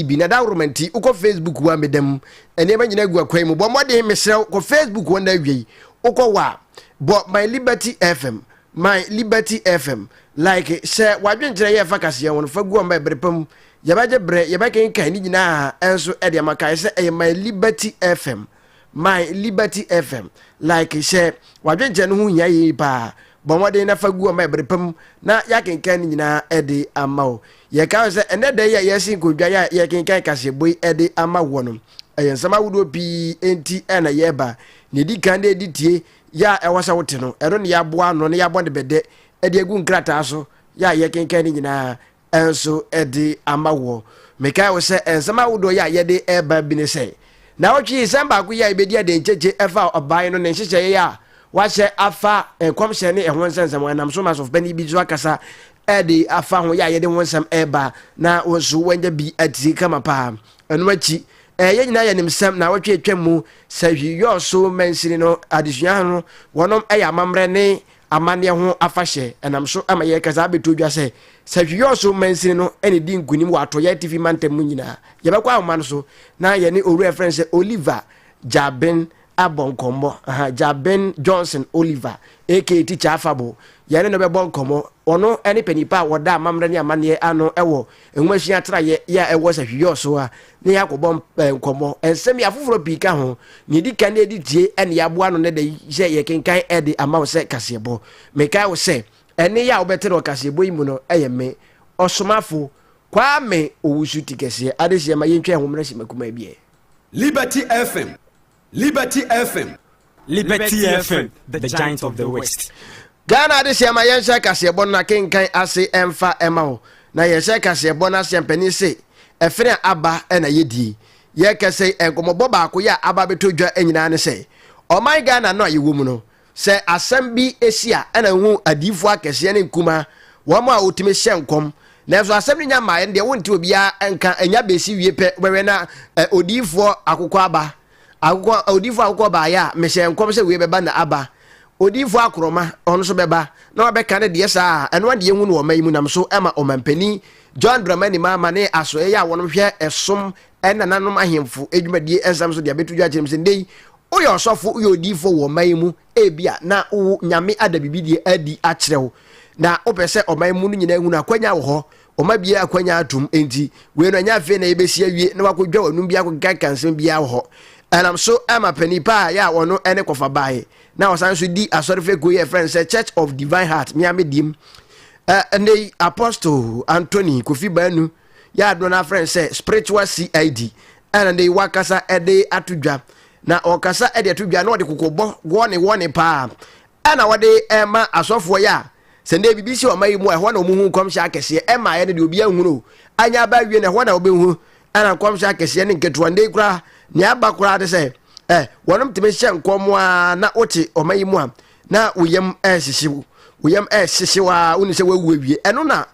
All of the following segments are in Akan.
bi na da romanti uko Facebook wa medam ene ma nyina gu akwai mu bo mode mesrew ko Facebook won da wi uko wa bo my liberty fm like share wadwenkyere ye fa kase won fa gu ma brepam ye ba je bre ye ba kan ni nyina enso e de maka se e my liberty fm like share wadwenkyere no hu nya yi pa bo mode na fa gu ma brepam na ya kan ni nyina e de amawo ye ka se ene de ye yesin kodwa ya ye kan kase boy e de amawo no ensama wudo pi enti ena ye ba ne di kan de ditie ya ewasa wote no ero ne ya boa no ne ya bonde bede e de egu nkrata so ya ye kenkan ni nyina enso e de amawo meka wo se ensama wudo ya ye de eba bi ne se na otwi samba ku ya ibedi de ncheche efa obai no ne nhyeche ya wa hye afa enkomhye ne ehon sensam anam so mass of bani bi zo akasa e de afa ho ya ye de wonsam eba na wo so wanya bi ati kama pa eno achi ye nyina ya nimsam na wotwe twam mu sahwi yo so mansini no adesua no wonom ya mamre ne amane ho afahye enam so ama ye kaza beto dwa se sahwi yo so mansini no ene di nkunim wato ya TV mantem mu nyina ye bekwa ahoma no so na ye ne oru reference Oliver Jaben Abonkomo Jaben Johnson Oliver aka teacher afabo ye ne no be bonkomo ono ene panipa woda mamre ne amane ano ewo enwahia tra ye ya ewo sahwi yo so a ne yakobom nkomo ensem ya foforo pika ho ne di kan edi tie ene ya boa no ne de je ye kenkan edi amawo se kasebo meka wo se ene ya obetere kasebo imu no eyeme osomafo kwame owusu tikese adehia ma yentwe homra simakuma bie Liberty FM, the giant of the west. Ghana adehia ma yensha kasebo na kenkan ase emfa emawo na yensha kasebo na sempani se efere aba na yedi ye kese enkomobo ba ko ya aba betodwa enyina ne se o my Ghana no ayewo mu no se asem bi esia na hu adifo akese ne nkuma wo ma otime hye nkom na so asem nya ma ye de wonti obia enka enya besi wie pe wewe na odifo akokọ aba odifo akokọ ba ya me hye nkom se wie beba na aba odifo akroma ono so beba na obeka ne de sa eno ade hu no o mayimu nam so ema o mampani John Dramani mama ne aso ya wono hwe esom ena nanom ahemfo edwumadie ensam so de betudwa kyerem se ndei oyo osofo oyo odifo wo mayimu ebia na wo nyame adabibidie adi akyerew na opese omayimu no nyina hu na kwanya wo ho omabie akwanya atum enti we no nya fe na ebesi awie na wakodwa wanum bia kokankansem bia wo ho enam so ama panipa ya wono ene kofa bae na osan so di asorife goye friends Church of Divine Heart miame dim and the Apostle Anthony Kofi Banu ya do na friend say spiritual CID and they wakasa ede atudwa na okasa ede atudwa na ode kokobo wone pa ana wode ema asofo ya sende bibisi o mayi mu e ho na omuhu komhya akese ema ye ne de obi ahunu anya ba wie ne ho na obehu ana komhya akese ne nketo ande kura ne aba kura de say wonom teme hye nkomo a na oti o mayi mu a na uyem sisiwu uyam sisiwa uni se wewu wie eno na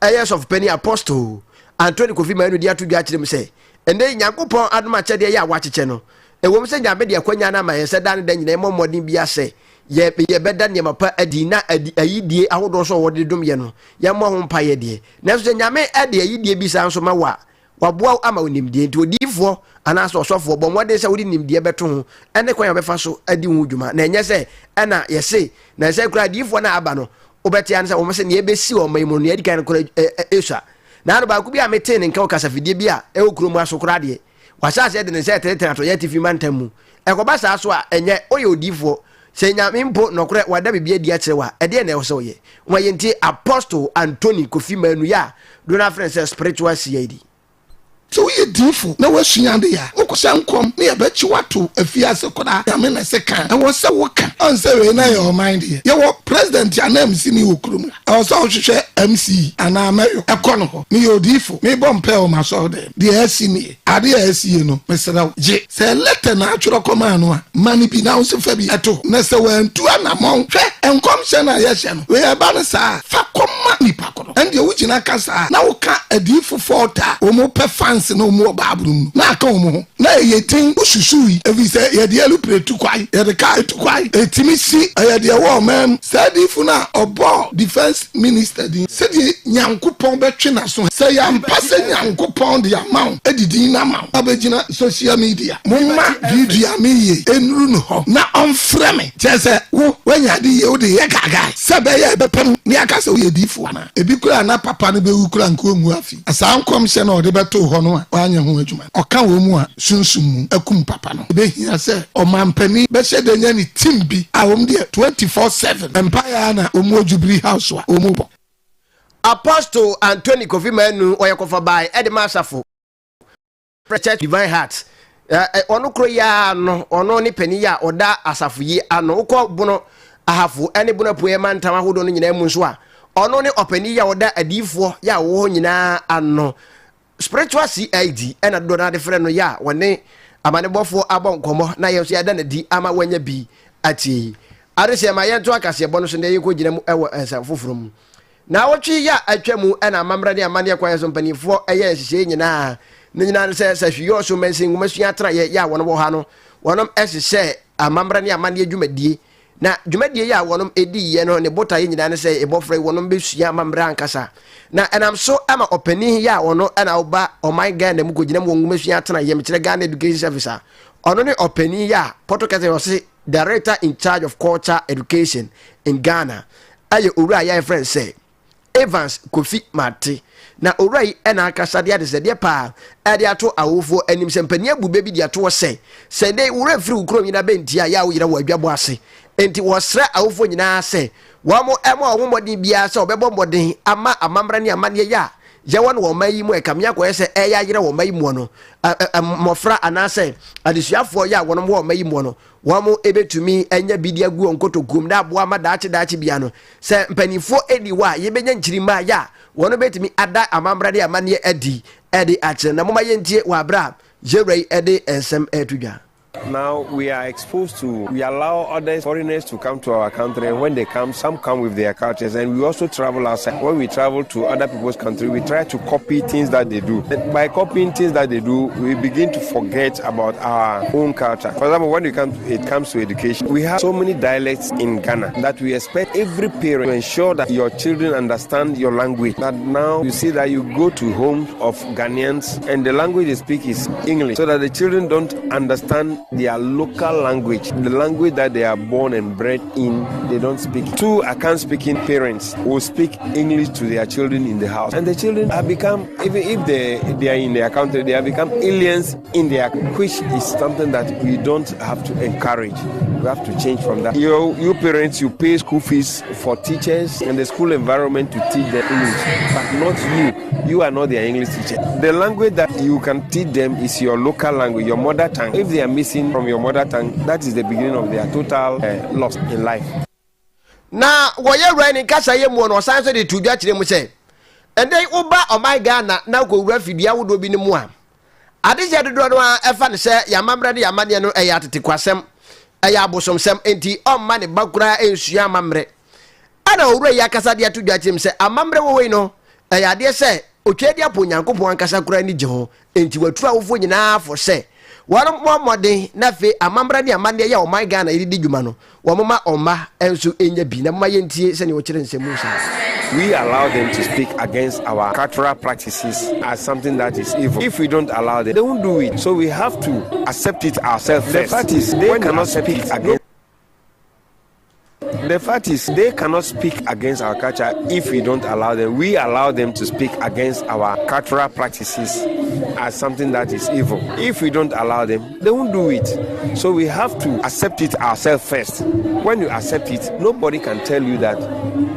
years of penny Apostle Anthony Kofi Manu dia to dwa kyerem se ende Nyankopon adoma kyede ya wakyekye no ewom se nyame de akwanya na ma yese dan da nyina mmodin bia se ye beda ne mapa adi na ayidie ahodo so wode dom ye no ye mo ho mpa ye de na so nyame ade ayidie bi sa nso ma waboa ama onimdie nti odifo ana so sofo bo modin se wodi nimdie beto ho ene kwanya befa so adi hu dwuma na enye se ena ye se na se kura difo na aba no obeti an se wo se ne ebesi o mayimu ne adi kan kura esha na ba ku bi amete ne nka okasafidie bi a e okuro mu asokura de wasa se de ne se tete ato ye TV mantamu e ko ba sa so a enye oye odifo se nyame mpo nokure wada bibia di akyerewa e de na e so ye wa yenti Apostle Anthony Kofi Manu ya do na friend spiritual CID. So we different. Now we're seeing the ya. Oko sankom. Me abechi watu efiase koda. Yame na seka. And we say woka. Anse we na your mind here. Your president ya na MC ni okrum. I was all share MC and I mayo. Ekono ho. Me yo different. Me bompe o ma so dem. The AC ni. Ade AC no. Me sera je. Say letter na atworo koma no a. Mani bi na so fa bi eto. Na se we ntu anamon. Hwe enkom se na ye hye no. We eba no sa. Fa koma ni pa kono. and the original kasa na woka adifo forta omo pe fans na omo babrum na aka omo na ye tin ususui evi say ye de alupre tu kwai ye de kai tu kwai etimi si ye de wo man sadifo na obo defense minister din se de nyankopon betwe na so say am passe nyankopon de amount edidi na ma abegina social media mumma video amiye enuru no ho na onfre me chese wo wanya de ye wo de ye gaga se be ye bepem ni aka se wo ye difo ana ebi kura na papa no be wu kura nko mu afi asankom hye na ode beto ho no a wanya ho adwuma oka wo mu a sunsum mu akum papa no be hia se o mampani be hye de nya ni team bi a wom de 24/7 empire na omo Jubilee house wa omo bo Apostle Anthony Kofi Manu oyekofa bai Edimasafo Church Divine Heart ono kro ya no ono ni pani ya oda asafo yi ano ukọ bono ahafo ene bono poe mantam ahodo no nyina mu nso a ono ni opani ya oda adifo ya wo nyina ano spiritual CID ena do na de frɛ no ya wone amanebofo abonkomo na ye so ya da na di ama wanya bi ati arese ma ye to akase bono so ne ye ko gina mu ewo ensafoforo mu na wotwi ya atwamu ena amamra ne amane kwa yeso mpanifo eye hihye nyina ne nyina se hwiyo so mensin ngumasua tra ye ya wono bo ha no wonom hihye amamra ne amane adwumadie na dwumadie ya wonom edi ye no ne bota ye nyina ne se ebofre wonom besua amamra ankasa na enam so ama opani ya wono ena oba o my god na mu ko gina mu ngumasua tra ye mekire Ghana Education Service ono ne opani ya potokete wose director in charge of culture education in Ghana aye owura ya friend say Evans Kofi Mate na orai ena akasa de ade de pa ade ato awofo anim sempani abube bi de ato se de wura firi ukro nyina bentia ya wo yira wo adwabo ase enti wo sra awofo nyina se wo mo emo awomodin bia se obebo modin ama amamra ne amane ya je won wo mayi mu ekamya ko se eya yire wo mayi mu no mofra anase adesuafo ya won wo mayi mu no wo mo ebetumi enya bidia gu onkotogum na aboa ma daache bia no se mpanifo edi wa ye benya nchirima ya won betumi ada amamra de amane edi ache na moma yentie wa bra jerei edi ensem etudwa. Now we allow other foreigners to come to our country, and when they come, some come with their cultures, and we also travel outside. When we travel to other people's country, we try to copy things that they do. And by copying things that they do, we begin to forget about our own culture. For example, when it comes to education, we have so many dialects in Ghana that we expect every parent to ensure that your children understand your language. But now you see that you go to homes of Ghanaians, and the language they speak is English, so that the children don't understand their local language, the language that they are born and bred in, they don't speak. Two Akan speaking parents will speak English to their children in the house, and the children have become, even if they are in their country, they have become aliens in their, which is something that we don't have to encourage. We have to change from that. You parents, you pay school fees for teachers and the school environment to teach them English, but not you. You are not their English teacher. The language that you can teach them is your local language, your mother tongue. If they are missing from your mother tongue, that is the beginning of their total loss in life. Na woye rani kasa ye mu no san so de tudwa kire mu se ende uba o my Ghana na ko wura fidia wodo bi ni mu a ade je dodo no efa ne se ya mamre de ya mane no eya tete kwasem eya abosomsem enti o ma ne bakura ensua mamre ana owura ya kasa de tudwa kire mu se amamre wo we no eya de se otwedi apo nyankopon kasa kura ni je ho enti watura wofo nyina afo se warom momode na fe amamra ne amande ya o my Ghana iri djuma no wo mama oma enso enya bi na mama yentie se ne wo kire nsemu sa. We allow them to speak against our cultural practices as something that is evil. If we don't allow them, they won't do it. So we have to accept it ourselves. The fact is, they cannot speak against. The fact is, they cannot speak against our culture if we don't allow them. We allow them to speak against our cultural practices as something that is evil. If we don't allow them, they won't do it. So we have to accept it ourselves first. When you accept it, nobody can tell you that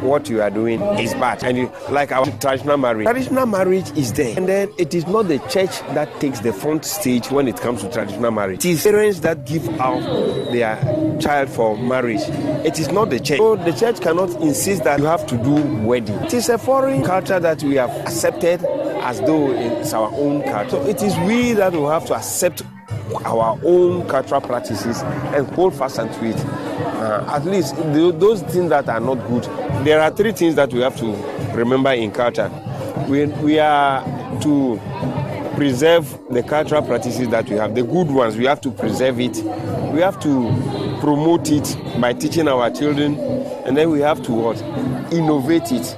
what you are doing is bad. And like our traditional marriage. Traditional marriage is there. And then it is not the church that takes the front stage when it comes to traditional marriage. It is parents that give out their child for marriage. It is not the church. So the church cannot insist that you have to do wedding. It is a foreign culture that we have accepted as though it's our own culture. So it is we that will have to accept our own cultural practices and hold fast to it. At least those things that are not good. There are 3 things that we have to remember in culture. We are to preserve the cultural practices that we have, the good ones. We have to preserve it. We have to promote it by teaching our children, and then we have to what? Innovate it.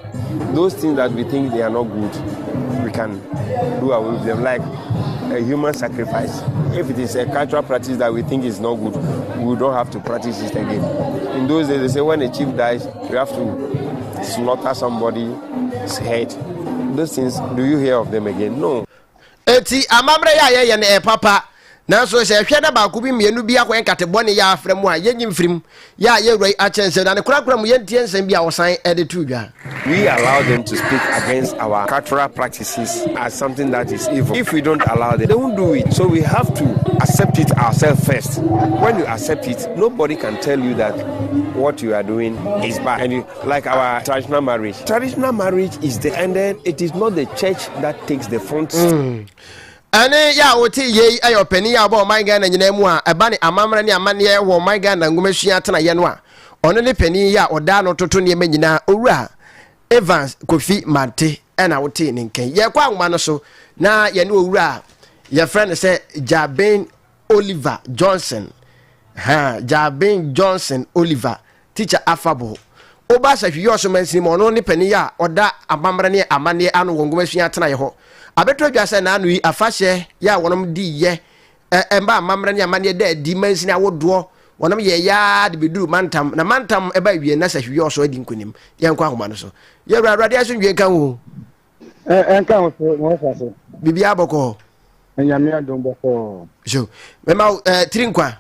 Those things that we think they are not good, we can do away with them, like a human sacrifice. If it is a cultural practice that we think is not good, we don't have to practice it again. In those days, they say when a chief dies, we have to slaughter somebody's head. Those things, do you hear of them again? No. Eti amamre ya ye ne papa na so se hwe na ba ko bi mienu bi akwen katebone ya afrem a yenyim frim ya ye roi achense na ne kurakura mu yentie nsem bi a wosan ede tudwa. We allow them to speak against our cultural practices as something that is evil. If we don't allow them, they won't do it. So we have to accept it ourselves first. When you accept it, nobody can tell you that what you are doing is bad. And like our traditional marriage. Traditional marriage is the end. It is not the church that takes the front. Ane ya oti ye ayo pani ya bo my Ghana nyina mu a eba ne amamra ne amane wo my Ghana ngumesua tena ye no a ono ne pani ya oda no toto ne manyina owura Evans Kofi Mante ena wote ne nken ye kwa nguma no so na ye ne owura ye friend say Jaben Oliver Johnson Jaben Johnson Oliver teacher affable oba sa hwi so mansini mo no ne pani ya oda amamra ne amane anu ngumesua tena ye ho abeto dwase na anu yi afahye ya wonom di ye emba amamra ne amane da di mansini awodo wonom ye ya de beduru mantam na mantam eba wie na sa hwi so adi nkonim ye nkwa homa no so ye awurade asundwe kan wo enka wo mo fa so bibia boko enyame adom boko jo mema trinkwa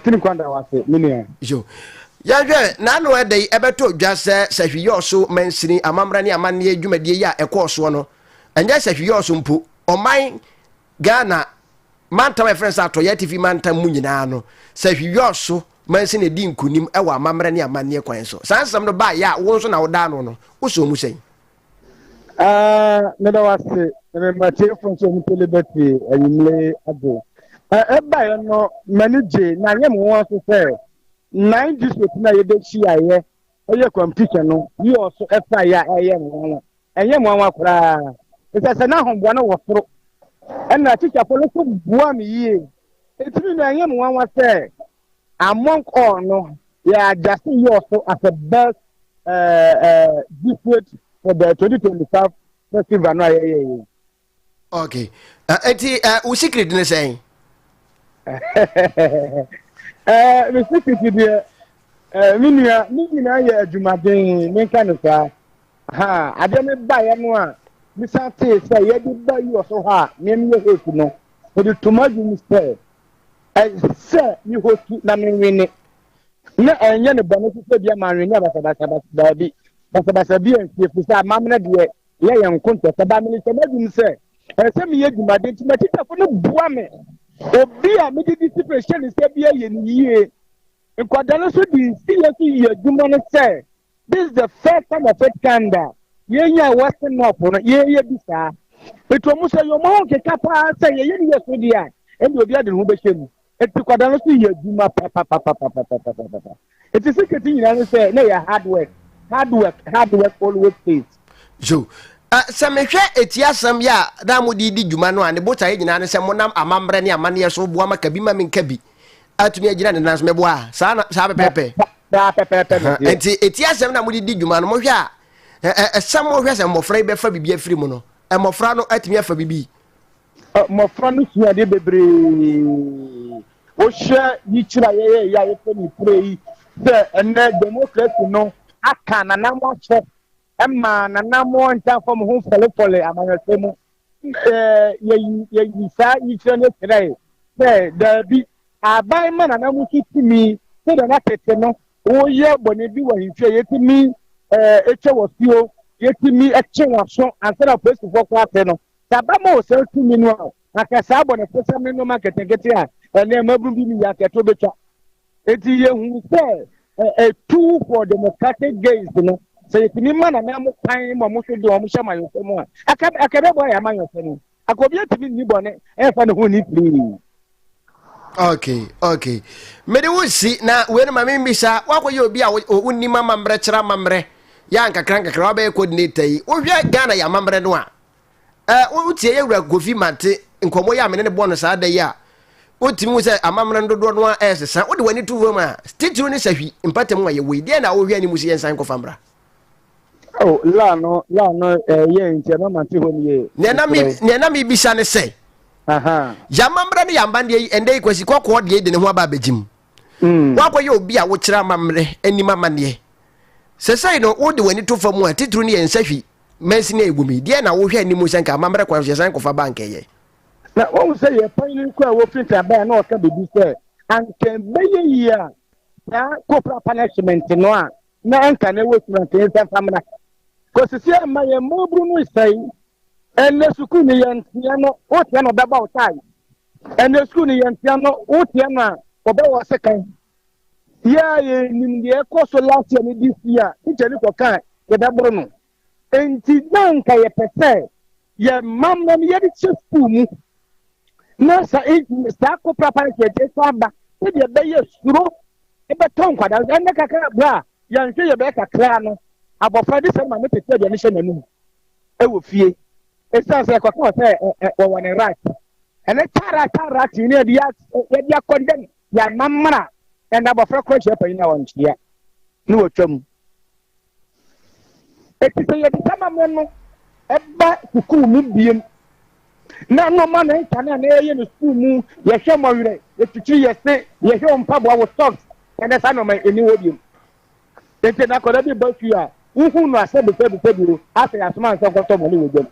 trinkwa da wase minia jo ya hwe na anu edai ebeto dwase sa hwi so mansini amamra ne amane adwumadie ya ekoso no anya sa hwi so mpo oman Ghana mantam e friends ato ya TV mantam mu nyina no sa hwi so mansi ne di nkunim e wa amamra ne amane kwan so sansam no ba ya wo so na wo da no no wo so mu sen me da wase me mate from so mu liberty anyimle ado ba yo no manage na nyem wo so se 9 district na ye be chi aye oye computer no yi so e fa ya eye mo enye mo akura esa na homboa na wo foro ena teacher for no bua me yie etimi no enye mo wanwa se among all no yeah just you also as a best district for the 2025 festival no yeah. Okay enti u secret ne say the secret there minua ya adwumaden me kan sa ha ade me ba ya no a misate say ye di ba you so ha me me host no for the tomorrow mistake say you host na me wini na enye ne bano so bia man wini abasa bi basa bi en fi sa mamna de ye yan konto sa ba me se madum say say me ye adwumaden ti matita fo no bua me obi a me di discipline say bia ye ni yie nkwadalo so di see ye adwuma no say this is the first time of it kanda yenya western up no ye bisa eto mu say yo mo ke kapa say ye ni so dia and obi ade ho behemu eti kwadalo so ye adwuma pa eti secret nyina no say na ya hard work always pays jo samehwe etiasam ya da mu di dwuma no ane bota ye nyina ne se monam amambre ne amane so boa maka bi ma menka bi atumi agira ne nas meboa sa pepepe enti etiasam na mu di dwuma no mo hwe a sam mo hwe se mofra be fa bibia firi mu no mofra no atumi afa bibi mofra no suade bebre o hwe yi kira ye ya ye fa ni pray se ene democracy no Akan na mo che emma na mo nta fo mo fole amanyasemu ye sa yi kira ne trai se da bi abai mana na mu kitimi se da na tete no o ye bone bi wa hifie yetimi eche wosio yetimi eche waso ansana place for kwate no taba mo se tumi no akasa bone pesa me no market ngeti a ene mabru bi mi yaketo betwa eti ye hu se a tool for democratic gains no so yetimi mana na mo kan mo so do mo hye mayo femu a akabe boy amayo femu akobi yetimi ni bone e fa no hu ni free Okay. Mede wo si na we no ma me mbisa wakoye obi a wonni mama mbre kira mamre ya nkakra wa be coordinator yi wo hwe Ghana ya mamre no a wo tie yewura Kofi Mate nkomo ya mene ne bo no saa da yi a wo timi wo se amamre ndodo no a esesa wo de wani tu wo ma statue ni sahwi empatem wa ye we de na wo hwe ani musi yensan ko famra oh la no ye ntia mama ti ho ni ye ne na mi bisa ne se aha yamamre ne yambande yi ende kwasi kokko de de ne ho aba bejim wakoye obi a wo kira amamre ani mama ne sesai no wo de wani to famu a titru ne yensahwi mensi ne egumi de na wo hwe ani musi nka amamre kwa yesan ko fa bank ye na wọ́n sẹ́ yẹ pẹ́yìn kọ́ ẹ̀ wọ́n fi tẹ̀ bẹ́ẹ̀ náà ọ̀ka bèbí sẹ́ ànkẹ́ bẹ́yẹ yìí à na corporal punishment no a na ẹ̀nka na ẹ̀wọ́ sùnmọ̀ nkẹ́ ẹ̀sẹ̀ famina kò sì sí ẹ̀ ma yẹ mọ́bùrú ní ìsẹ̀yìn ẹ̀nẹ́ sukuu ni yẹn tiẹ̀ no ó tiẹ̀ no ọbẹ̀ bá ọ̀tá yìí ẹ̀nẹ́ sukuu ni yẹn tiẹ̀ no ó tiẹ̀ no a ọbẹ̀ wọ̀ ọ̀sẹ̀ kan yẹ yẹ nìmdìẹ kọ́ so last year ní this year ìjẹ́ ní kọ̀ọ̀kan yẹ bẹ́ bọ́rọ̀ no ẹ̀ntì náà nkà yẹ pẹ̀sẹ̀ yẹ mamman yẹ di kyẹ́ sukuu mu na sa ko proper ke so aba e de be ye suro e be ton kwada en kakra bra ya nhwe ye be kakra no abofra de se ma me tete de ne hye nanum e wo fie e sa se kwakọ se wo won right ene tara ti ne de ya de condemn ya mamra en abofra ko hye pa ina won hye ne wo twam e ti se ye de sama mo no e ba kuku mu biem na no man na ye no school mu ye hwe mo wire ye tutu ye se ye hwe mpabo wo socks and sa no ma eni wodium ente na koda bi ba tu a uhu no ase be bi ase asoma nso koto mo ni wodum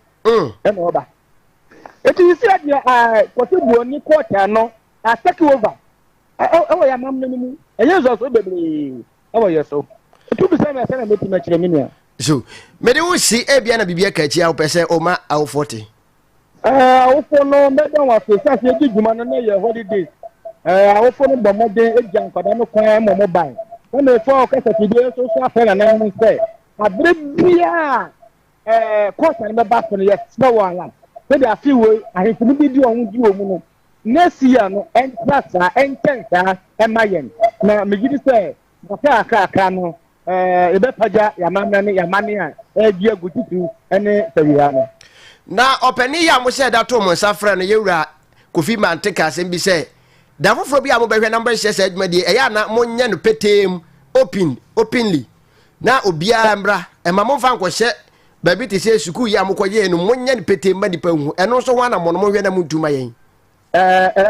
e no ba eti you see that koto bu oni quarter no a take over e ya mam no mu e ye zo so bebre e wo ye so tu bi se me se na meti ma kire mi so me de wo si e bia na bibia ka chi a wo pese o ma a wo 40 awofo no medan wa so sase di djuma no na ye holiday awofo no bomode ejan kwada no kwan mo ban na fo ka satide so so afela na mo se abre bia course na be ba so no yes no one so they feel we ahefunu bi di ohun di omu no next year no entrasa entensa emayen na megidi se aka no ebe paja ya mane a di agututu ene sawiya no na openi ya mo se da to mo safra no yewura Kofi Mate ka sem bi se da foforo bi a mo behwe number share se adwuma die eya na mo nya no petem openly na obia mbra e ma mo fa nko hye ba bi te se suku ya mo koye no mo nya no petem ma dipa hu eno so wana mo no mo hwe na mo duma yen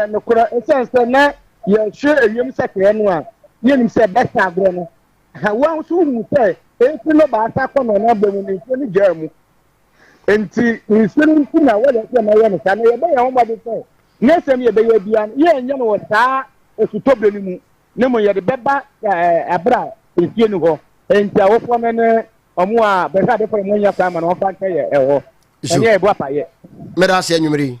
no kura essence na ye hwe ewiem sekre no a ye nim se besta agro no ha wan so hu se e fi no ba asa ko no na ba mu ni jamu enti nsenu na wale se na ye no sa na ye be ye ho ba de se nesem ye be ye bia ye nya no saa osutobe ni mu ne mo ye de beba abra efie ni ho enti awofo ne omo a be sa de for mo nya kama no fa nka ye ho enye e bo apaye meda se anwumri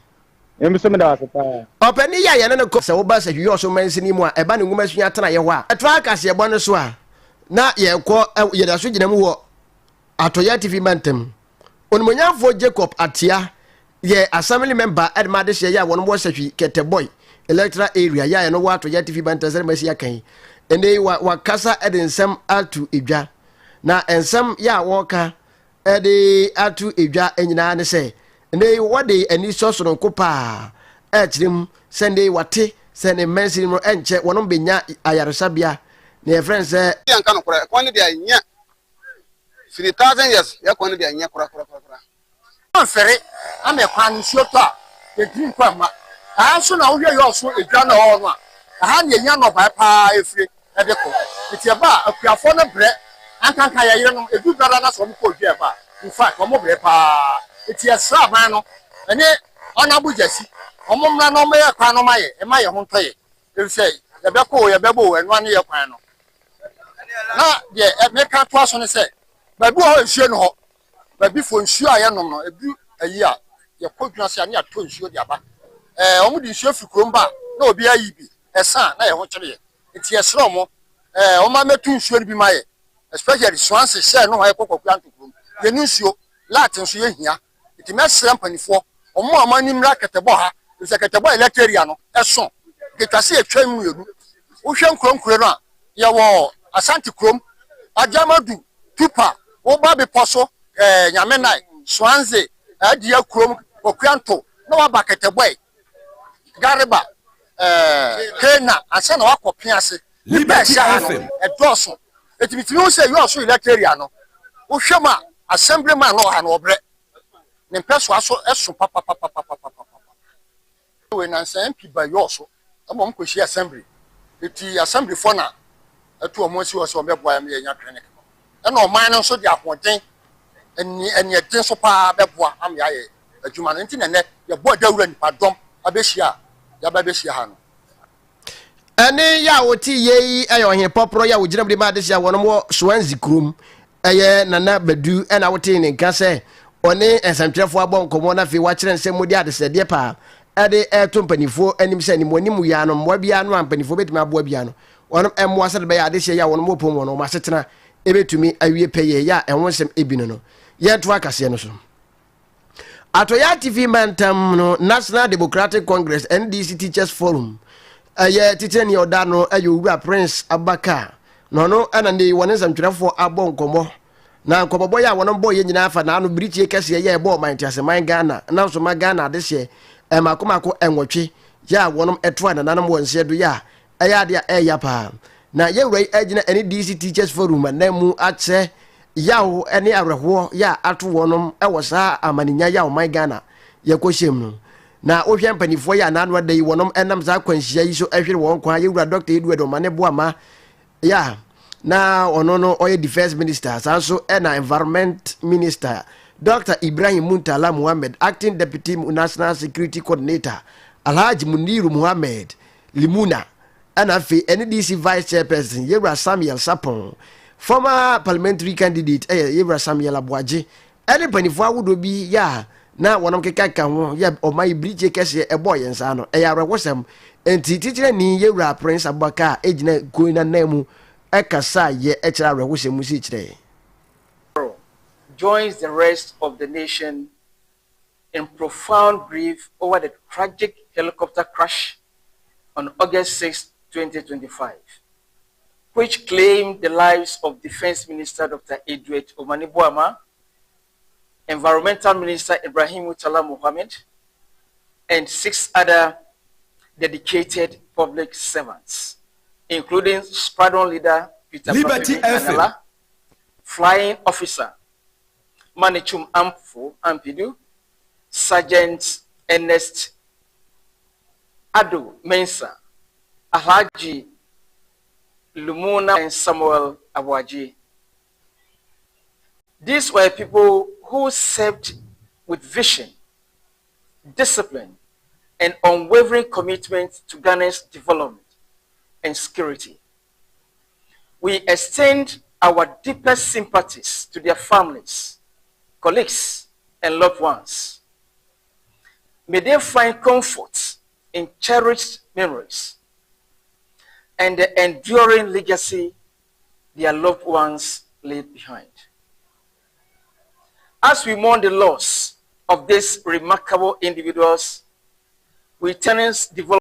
emso meda waseta openi ya ye ne ko se wo ba se hwi so mansini mu a eba ne nguma sua tana ye ho a eto aka se ebo no so a na ye ko ye da so gina mu wo atoya TV mantem onmonyafo Jacob Atia ye assembly member Edmade Shey ya wono wo sahwi Kete Boy electoral area ya no wato ya TV bantazer masi yakan ene wa kasa edensem atu edwa na ensem ya woka ede atu edwa enyina ne se ene wode ani sosoro nkopa echirim sende wate sende mensi no enche wono benya ayaresabia ne friend say yanka no kora kwani dia nya 3000 years ya kwani dia nya kora fere ame kwan nsuo to a ye green kwa ma so na wo hwe yo so edwa na ho no a ne nya no pa efire e de ko etie ba akuafo no bre ankanka ya yire no edu brada na so mo ko hwe ba in fact mo bre pa etie sra ban no ene ona bujasi omo mra no me ya kwa no maye e maye ho ntoye e sei ye be ko ye be bo enu ane ye kwan no na de e me ka to aso ne se ba bi ho nsuo no ho ba bi fo nsuo a ye nom no ebi ayi a ye kodwuna se ane ato nsuo de aba omo di nsuo fi kromba na obi ayi bi esa na ye ho kyere ye eti esro mo oma metu nsuo bi maye especially swanse share no ha kokoko antokrom ye nsuo lat nsuo ye hia eti mesre mpanifo omo amani mra ketebo ha se ketebo electoria no eso ketase etwa mu yenu wo hwe nkronkro no a ye wo asante krom ajamadu tupa wo ba be poso nyamenai swanze adia krom okwanto na wa bakete boy gariba kena asa na wakopia ase Liberty FM edoso etibitimi wo se yo so ilakaria no wo hwema assemblyman no ha no obre ne mpeso aso eso papa we na MP ba yo so amom koshi assembly eti assembly for na atu omo si wo so mebwa am ye nya clinic no na o man no so di ahoden eni eden so pa beboa am ya ye adwuma no nti na ne ye bo dawura nipa dom abehia ya ba behia ha no ene ya woti ye ayo he popro ya wogina bi ma de sia wono mo Swanzi krum eye nana badu ena woti ne nka se one ensamtwerefo abonkomo na fe wa kire nse modi adesede pa ade eto mpanifo anim se ni monim ya no mwa bia no ampanifo betumi aboa bia no wono emwa se de be ya de sia ya wono mo pom wono ma setena ebetumi awie peye ya enwonsem ebino no ye to akase no so atoya TV mantam no National Democratic Congress NDC Teachers Forum aye teacher ni oda no ayo wura Prince Abaka no no ana ne wone samtwerefo abonkomo na nkobobo ya wono boy ye nyina afa na no birichie kase ye ebo man tiaseman Ghana na so ma Ghana de hye makomako enwotwe ya wono eto na nanam wonse do ya aya de eya pa na ye wura agina NDC Teachers Forum na mu ache yawo ene areho ya ato wonom ewo saa amaninya ya man Ghana ye kohiem no na ohwe mpanifo ya na anwa dai wonom enam za kwanhia yi so ehwere won kwa ye wura Dr. Edward Omane Boama ya na ono no oye defense minister sanso ena environment minister Dr. Ibrahim Muntala Muhammad acting deputy national security coordinator Alhaji Muniru Muhammad Limuna ana fi NDC vice chairperson Yewra Samuel Sapon former parliamentary candidate Yewra Samuel Abuaje any panifo awudo bi ya na wonom kekaka ho ya omai bridge kese ebo yensa no eyawre wosem enti titire ni Yewra Prince Abaka ejina koina namu ekasa ye echira wosem si kire joins the rest of the nation in profound grief over the tragic helicopter crash on August 6, 2025, which claimed the lives of Defense Minister Dr. Edward Omane Boama, Environmental Minister Ibrahim Muntala Muhammad, and 6 other dedicated public servants, including Squadron Leader Peter Liberty FM, Flying Officer Manichum Ampidu, Sergeant Ernest Ado Mensa, Alhaji Lumuna, and Samuel Abuaji. These were people who served with vision, discipline, and unwavering commitment to Ghana's development and security. We extend our deepest sympathies to their families, colleagues, and loved ones. May they find comfort in cherished memories and the enduring legacy their loved ones leave behind. As we mourn the loss of these remarkable individuals, we tenants develop